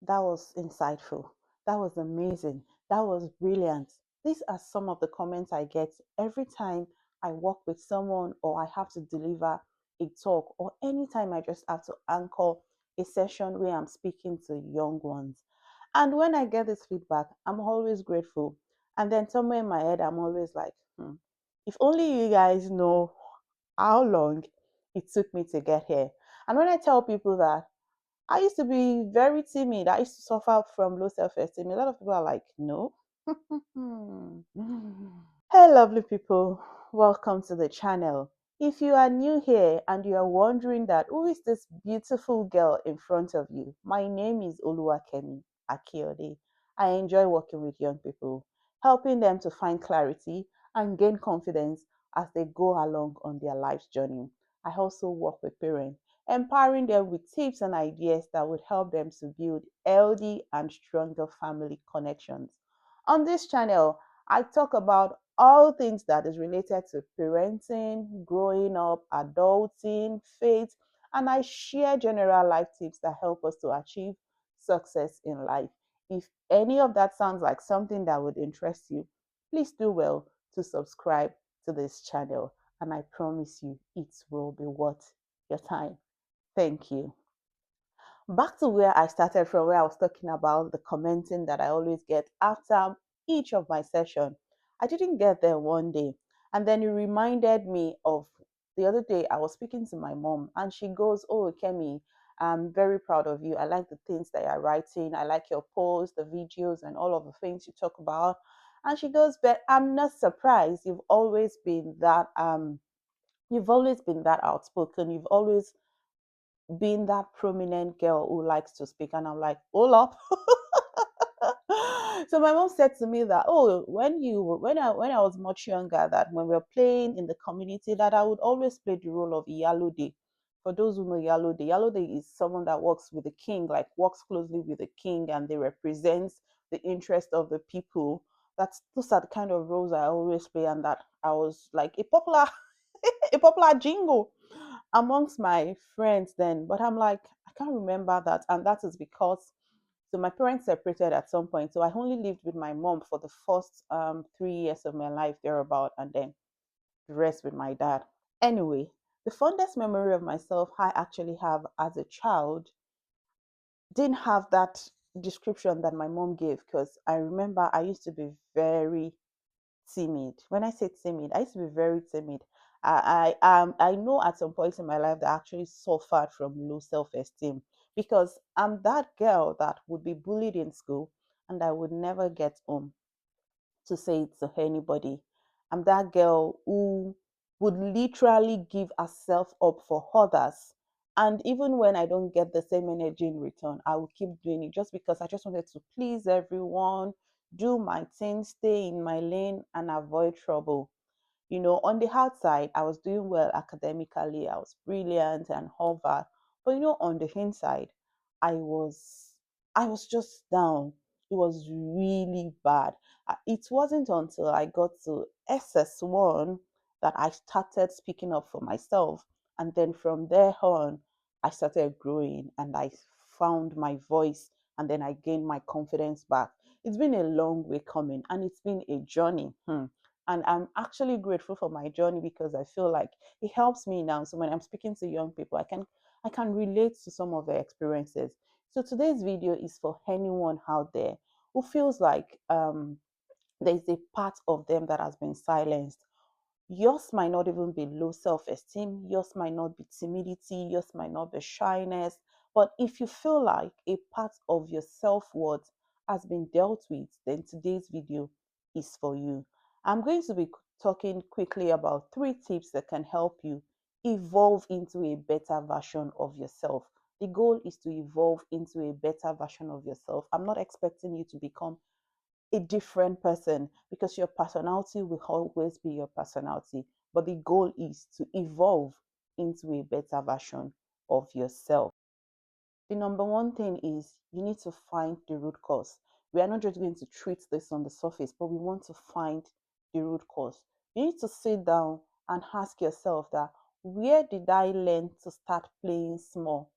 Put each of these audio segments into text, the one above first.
That was insightful. That was amazing. That was brilliant. These are some of the comments I get every time I work with someone or I have to deliver a talk or anytime I just have to anchor a session where I'm speaking to young ones. And when I get this feedback, I'm always grateful. And then somewhere in my head, I'm always like, if only you guys know how long it took me to get here. And when I tell people that I used to be very timid, I used to suffer from low self esteem, a lot of people are like, no. Hey, lovely people, welcome to the channel. If you are new here and you are wondering that who is this beautiful girl in front of you, my name is Oluwakemi Akiode. I enjoy working with young people, helping them to find clarity and gain confidence as they go along on their life's journey. I also work with parents, empowering them with tips and ideas that would help them to build healthy and stronger family connections. On this channel, I talk about all things that is related to parenting, growing up, adulting, faith, and I share general life tips that help us to achieve success in life. If any of that sounds like something that would interest you, please do well to subscribe to this channel, and I promise you it will be worth your time. Thank you. Back to where I started from, where I was talking about the commenting that I always get after each of my session. I didn't get there one day. And then it reminded me of the other day I was speaking to my mom and she goes, "Oh, Kemi, I'm very proud of you. I like the things that you're writing. I like your posts, the videos, and all of the things you talk about." And she goes, "But I'm not surprised. You've always been that outspoken. You've always being that prominent girl who likes to speak." And I'm like, hold up. So my mom said to me that, oh, when I was much younger, that when we were playing in the community, that I would always play the role of Iyalode. For those who know Iyalode is someone that works with the king, like works closely with the king, and they represent the interest of the people. That's those are the kind of roles I always play, and that I was like a popular a popular jingle amongst my friends then. But I'm like, I can't remember that. And that is because so my parents separated at some point. So I only lived with my mom for the first 3 years of my life thereabout, and then the rest with my dad. Anyway, the fondest memory of myself I actually have as a child didn't have that description that my mom gave, because I remember I used to be very timid. When I say timid, I used to be very timid. I know at some point in my life that I actually suffered from low self-esteem, because I'm that girl that would be bullied in school and I would never get home to say it to anybody. I'm that girl who would literally give herself up for others. And even when I don't get the same energy in return, I will keep doing it just because I just wanted to please everyone, do my thing, stay in my lane, and avoid trouble. On the outside, I was doing well academically, I was brilliant and all that. But on the inside, I was I was just down. It was really bad. It wasn't until I got to SS1 that I started speaking up for myself. And then from there on, I started growing and I found my voice, and then I gained my confidence back. It's been a long way coming and it's been a journey. And I'm actually grateful for my journey because I feel like it helps me now. So when I'm speaking to young people, I can relate to some of their experiences. So today's video is for anyone out there who feels like there's a part of them that has been silenced. Yours might not even be low self-esteem, yours might not be timidity, yours might not be shyness. But if you feel like a part of your self-worth has been dealt with, then today's video is for you. I'm going to be talking quickly about 3 tips that can help you evolve into a better version of yourself. The goal is to evolve into a better version of yourself. I'm not expecting you to become a different person, because your personality will always be your personality. But the goal is to evolve into a better version of yourself. The number one thing is you need to find the root cause. We are not just going to treat this on the surface, but we want to find the root cause. You need to sit down and ask yourself that, where did I learn to start playing small?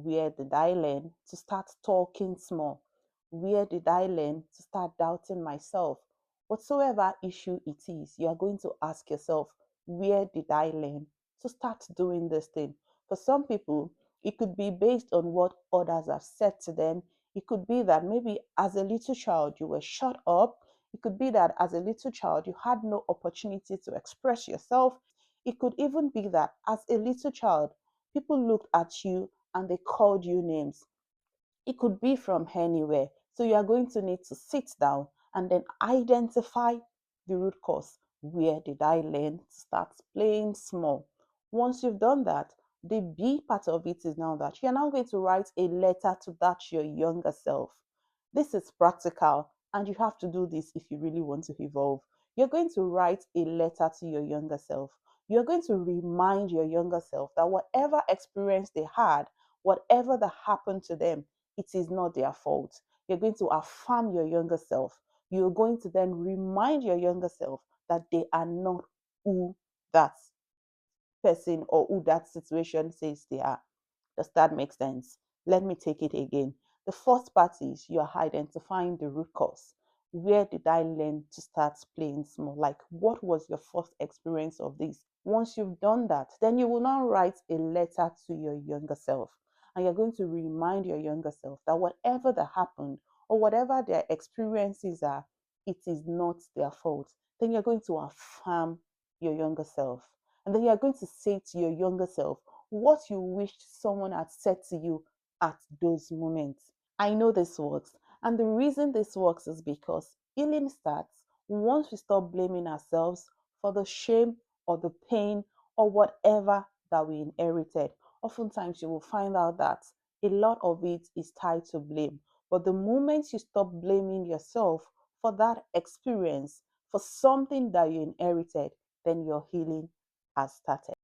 Where did I learn to start talking small? Where did I learn to start doubting myself? Whatsoever issue it is, you are going to ask yourself, where did I learn to start doing this thing? For some people, it could be based on what others have said to them. It could be that maybe as a little child you were shut up. It could be that as a little child you had no opportunity to express yourself. It could even be that as a little child, people looked at you and they called you names. It could be from anywhere. So you are going to need to sit down and then identify the root cause. Where did I learn to start playing small? Once you've done that, the B part of it is now that you're now going to write a letter to that your younger self. This is practical, and you have to do this if you really want to evolve. You're going to write a letter to your younger self. You're going to remind your younger self that whatever experience they had, whatever that happened to them, it is not their fault. You're going to affirm your younger self. You're going to then remind your younger self that they are not who that person or who that situation says they are. Does that make sense? Let me take it again. The first part is you are identifying the root cause. Where did I learn to start playing small? Like, what was your first experience of this? Once you've done that, then you will now write a letter to your younger self. And you're going to remind your younger self that whatever that happened or whatever their experiences are, it is not their fault. Then you're going to affirm your younger self. And then you're going to say to your younger self what you wished someone had said to you at those moments. I know this works. And the reason this works is because healing starts once we stop blaming ourselves for the shame or the pain or whatever that we inherited. Oftentimes, you will find out that a lot of it is tied to blame. But the moment you stop blaming yourself for that experience, for something that you inherited, then your healing has started.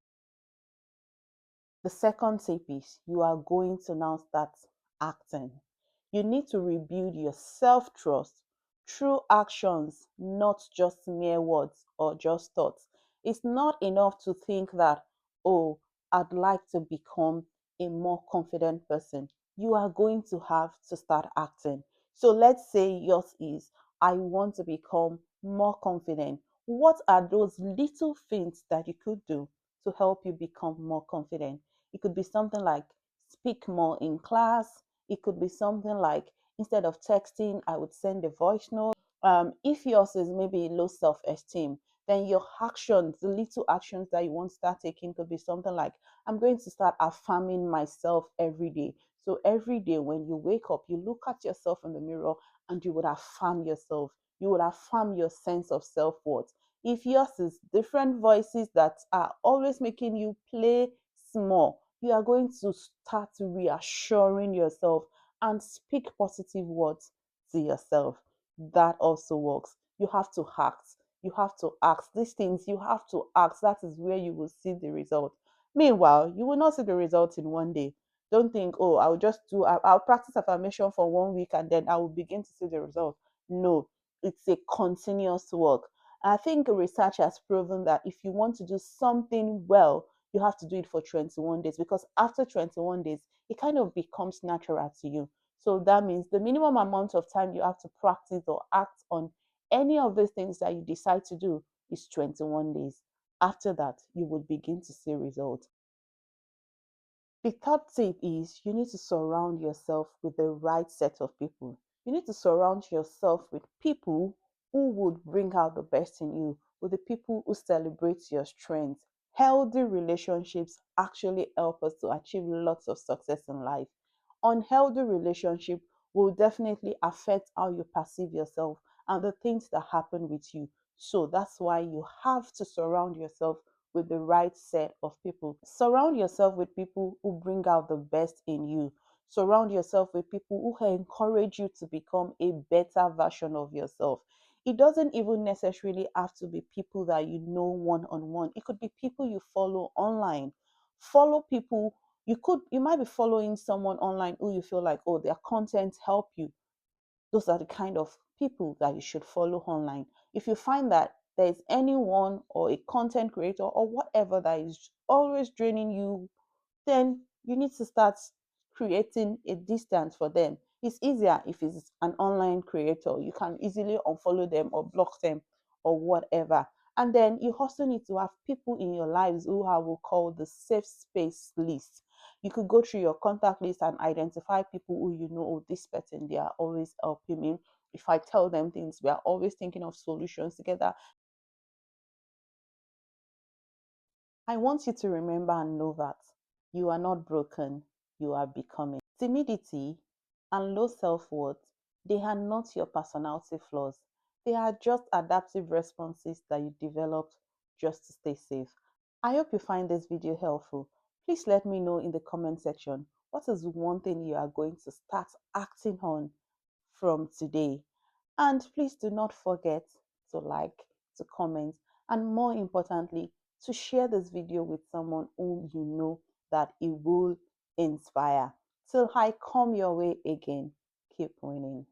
The second tip is you are going to now start acting. You need to rebuild your self trust through actions, not just mere words or just thoughts. It's not enough to think that, oh, I'd like to become a more confident person. You are going to have to start acting. So let's say yours is, I want to become more confident. What are those little things that you could do to help you become more confident? It could be something like speak more in class. It could be something like instead of texting, I would send a voice note. If yours is maybe low self esteem, then your actions, the little actions that you want to start taking, could be something like I'm going to start affirming myself every day. So every day when you wake up, you look at yourself in the mirror and you would affirm yourself. You would affirm your sense of self worth. If yours is different voices that are always making you play small, you are going to start reassuring yourself and speak positive words to yourself. That also works. You have to act. You have to ask these things. You have to ask. That is where you will see the result. Meanwhile, you will not see the result in one day. Don't think, oh, I'll practice affirmation for 1 week and then I will begin to see the result. No, it's a continuous work. I think research has proven that if you want to do something well, you have to do it for 21 days because after 21 days, it kind of becomes natural to you. So that means the minimum amount of time you have to practice or act on any of these things that you decide to do is 21 days. After that, you would begin to see results. The third tip is you need to surround yourself with the right set of people. You need to surround yourself with people who would bring out the best in you, with the people who celebrate your strengths. Healthy relationships actually help us to achieve lots of success in life. Unhealthy relationship will definitely affect how you perceive yourself and the things that happen with you. So that's why you have to surround yourself with the right set of people. Surround yourself with people who bring out the best in you. Surround yourself with people who can encourage you to become a better version of yourself. It doesn't even necessarily have to be people that you know one on one. It could be people you follow online. Follow people. You might be following someone online who you feel like, oh, their content help you. Those are the kind of people that you should follow online. If you find that there is anyone or a content creator or whatever that is always draining you, then you need to start creating a distance for them. It's easier if it's an online creator. You can easily unfollow them or block them or whatever. And then you also need to have people in your lives who I will call the safe space list. You could go through your contact list and identify people who you know, oh, this person, they are always helping me. If I tell them things, we are always thinking of solutions together. I want you to remember and know that you are not broken, you are becoming. Timidity and low self worth, they are not your personality flaws. They are just adaptive responses that you developed just to stay safe. I hope you find this video helpful. Please let me know in the comment section what is one thing you are going to start acting on from today. And please do not forget to like, to comment, and more importantly, to share this video with someone whom you know that it will inspire. Till I come your way again, keep winning.